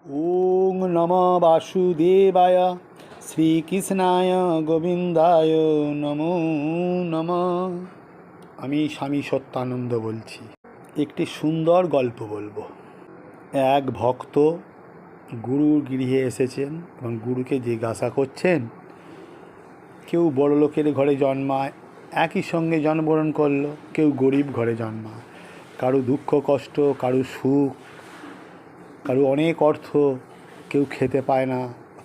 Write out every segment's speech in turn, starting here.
ওং নমো বাসুদেবায় শ্রীকৃষ্ণায় গোবিন্দায় নমো নমঃ। আমি স্বামী সত্যানন্দ বলছি। একটি সুন্দর গল্প বলবো। এক ভক্ত গুরুর গৃহে এসেছেন এবং গুরুকে জিজ্ঞাসা করছেন, কেউ বড়লোকের ঘরে জন্মায়, একই সঙ্গে জন্মগ্রহণ করলো, কেউ গরিব ঘরে জন্মায়, কারো দুঃখ কষ্ট, কারো সুখ, কারো অনেক অর্থ, কেউ খেতে পায় না,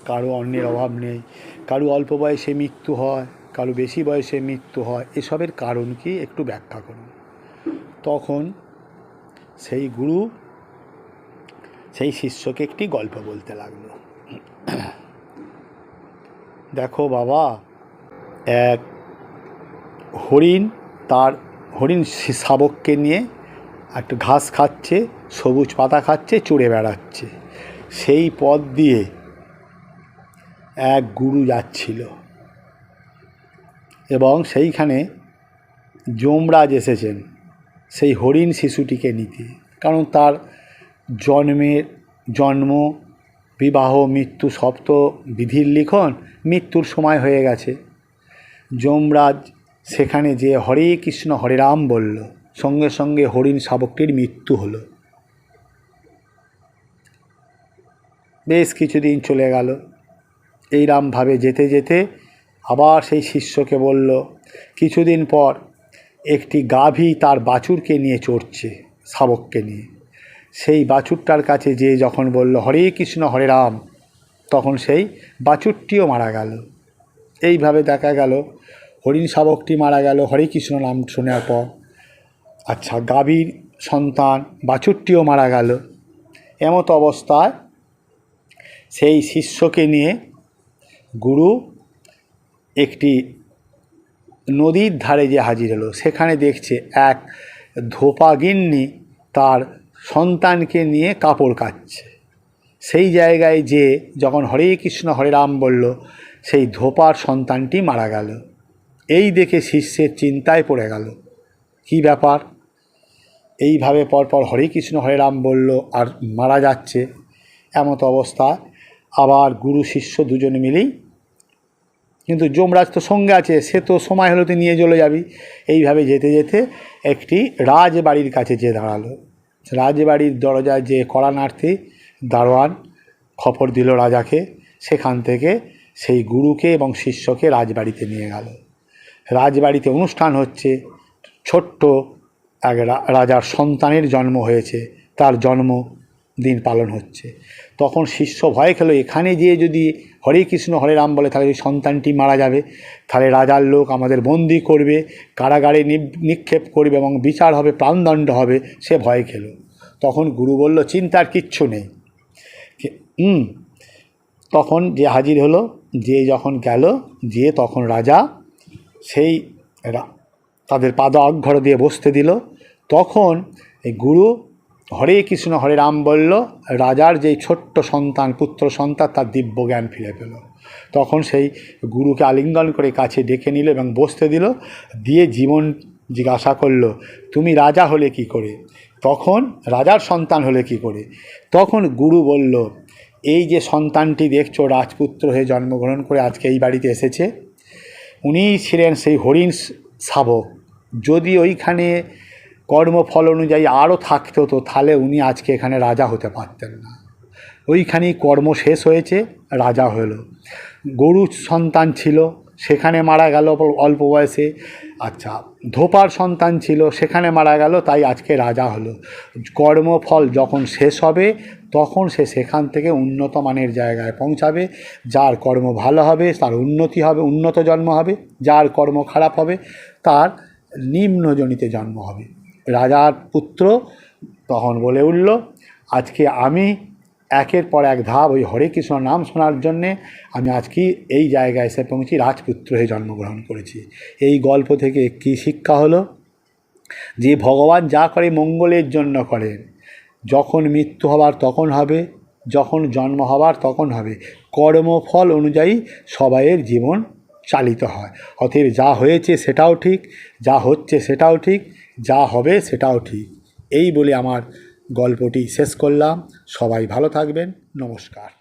কারো অন্নের অভাব নেই, কারো অল্প বয়সে মৃত্যু হয়, কারো বেশি বয়সে মৃত্যু হয়। এসবের কারণ কি একটু ব্যাখ্যা করুন। তখন সেই গুরু সেই শিষ্যকে একটি গল্প বলতে লাগলো। দেখো বাবা, এক হরিণ তার হরিণ শাবককে নিয়ে একটু ঘাস খাচ্ছে, সবুজ পাতা খাচ্ছে, চড়ে বেড়াচ্ছে। সেই পথ দিয়ে এক গুরু যাচ্ছিল এবং সেইখানে যমরাজ এসেছেন সেই হরিণ শিশুটিকে নিতে, কারণ তার জন্ম, বিবাহ, মৃত্যু সব তো বিধির লিখন, মৃত্যুর সময় হয়ে গেছে। যমরাজ সেখানে যে হরে কৃষ্ণ হরে রাম বলল, সঙ্গে সঙ্গে হরিণ শাবকটির মৃত্যু হলো। বেশ কিছুদিন চলে গেল। এইরকমভাবে যেতে যেতে আবার সেই শিষ্যকে বলল, কিছুদিন পর একটি গাভী তার বাছুরকে নিয়ে চড়ছে, শাবককে নিয়ে। সেই বাছুরটার কাছে যেয়ে যখন বলল হরে কৃষ্ণ হরে রাম, তখন সেই বাছুরটিও মারা গেল। এইভাবে দেখা গেল হরিণ শাবকটি মারা গেল হরে কৃষ্ণ নাম শোনার পর। আচ্ছা, গাভীর সন্তান বাছুরটিও মারা গেল। এমত অবস্থায় সেই শিষ্যকে নিয়ে গুরু একটি নদীর ধারে যে হাজির হলো, সেখানে দেখছে এক ধোপাগিন্নি তার সন্তানকে নিয়ে কাপড় কাচ্ছে। সেই জায়গায় যে যখন হরে কৃষ্ণ হরে রাম বলল, সেই ধোপার সন্তানটি মারা গেল। এই দেখে শিষ্যের চিন্তায় পড়ে গেল, কি ব্যাপার। এইভাবে পরপর হরে কৃষ্ণ হরে রাম বলল আর মারা যাচ্ছে। এমত অবস্থা আবার গুরু শিষ্য দুজনে মিলেই, কিন্তু যমরাজ তো সঙ্গে আছে, সে তো সময় হলো তুই নিয়ে চলে যাবি। এইভাবে যেতে যেতে একটি রাজবাড়ির কাছে যেয়ে দাঁড়ালো। রাজবাড়ির দরজায় যে কড়া নাড়তে দারোয়ান খবর দিল রাজাকে, সেখান থেকে সেই গুরুকে এবং শিষ্যকে রাজবাড়িতে নিয়ে গেল। রাজবাড়িতে অনুষ্ঠান হচ্ছে, ছোট্ট এক রাজার সন্তানের জন্ম হয়েছে, তার জন্মদিন পালন হচ্ছে। তখন শিষ্য ভয় খেলো, এখানে গিয়ে যদি হরে কৃষ্ণ হরে রাম বলে তাহলে সন্তানটি মারা যাবে, তাহলে রাজার লোক আমাদের বন্দি করবে, কারাগারে নিক্ষেপ করবে এবং বিচার হবে, প্রাণদণ্ড হবে। সে ভয় খেলো। তখন গুরু বলল, চিন্তার কিচ্ছু নেই। তখন যে হাজির হলো, যে যখন গেল, যে তখন রাজা সেই তাদের পাদ অঘ্ঘর দিয়ে বসতে দিল। তখন এই গুরু হরে কৃষ্ণ হরে রাম বলল, রাজার যেই ছোট্ট সন্তান, পুত্র সন্তান, তার দিব্য জ্ঞান ফিরে পেল। তখন সেই গুরুকে আলিঙ্গন করে কাছে ডেকে নিল এবং বসতে দিল, দিয়ে জীবন জিজ্ঞাসা করল, তুমি রাজা হলে কি করে, তখন রাজার সন্তান হলে কি করে। তখন গুরু বলল, এই যে সন্তানটি দেখছো রাজপুত্র হয়ে জন্মগ্রহণ করে আজকে এই বাড়িতে এসেছে, উনি ছিলেন সেই হরিণ শাবক। যদি ওইখানে কর্মফল অনুযায়ী আরও থাকতো তো তাহলে উনি আজকে এখানে রাজা হতে পারতেন না। ওইখানেই কর্ম শেষ হয়েছে, রাজা হলো। গরু সন্তান ছিল, সেখানে মারা গেল অল্প বয়সে। আচ্ছা, ধোপার সন্তান ছিল, সেখানে মারা গেল, তাই আজকে রাজা হলো। কর্মফল যখন শেষ হবে তখন সে সেখান থেকে উন্নত মানের জায়গায় পৌঁছাবে। যার কর্ম ভালো হবে তার উন্নতি হবে, উন্নত জন্ম হবে। যার কর্ম খারাপ হবে তার নিম্নজনিতে জন্ম হবে। রাজার পুত্র তখন বলে উঠল, আজকে আমি একের পর এক ধাপ ওই হরে কৃষ্ণ নাম শোনার জন্যে আমি আজকে এই জায়গায় এসে পৌঁছি, রাজপুত্র হয়ে জন্মগ্রহণ করেছি। এই গল্প থেকে কী শিক্ষা হলো, যে ভগবান যা করে মঙ্গলের জন্য করেন। যখন মৃত্যু হবার তখন হবে, যখন জন্ম হবার তখন হবে। কর্মফল অনুযায়ী সবাইয়ের জীবন চালিত হয়। অতএব যা হয়েছে সেটাও ঠিক, যা হচ্ছে সেটাও ঠিক, যা হবে সেটাও ঠিক। এই বলে আমার গল্পটি শেষ করলাম। সবাই ভালো থাকবেন। নমস্কার।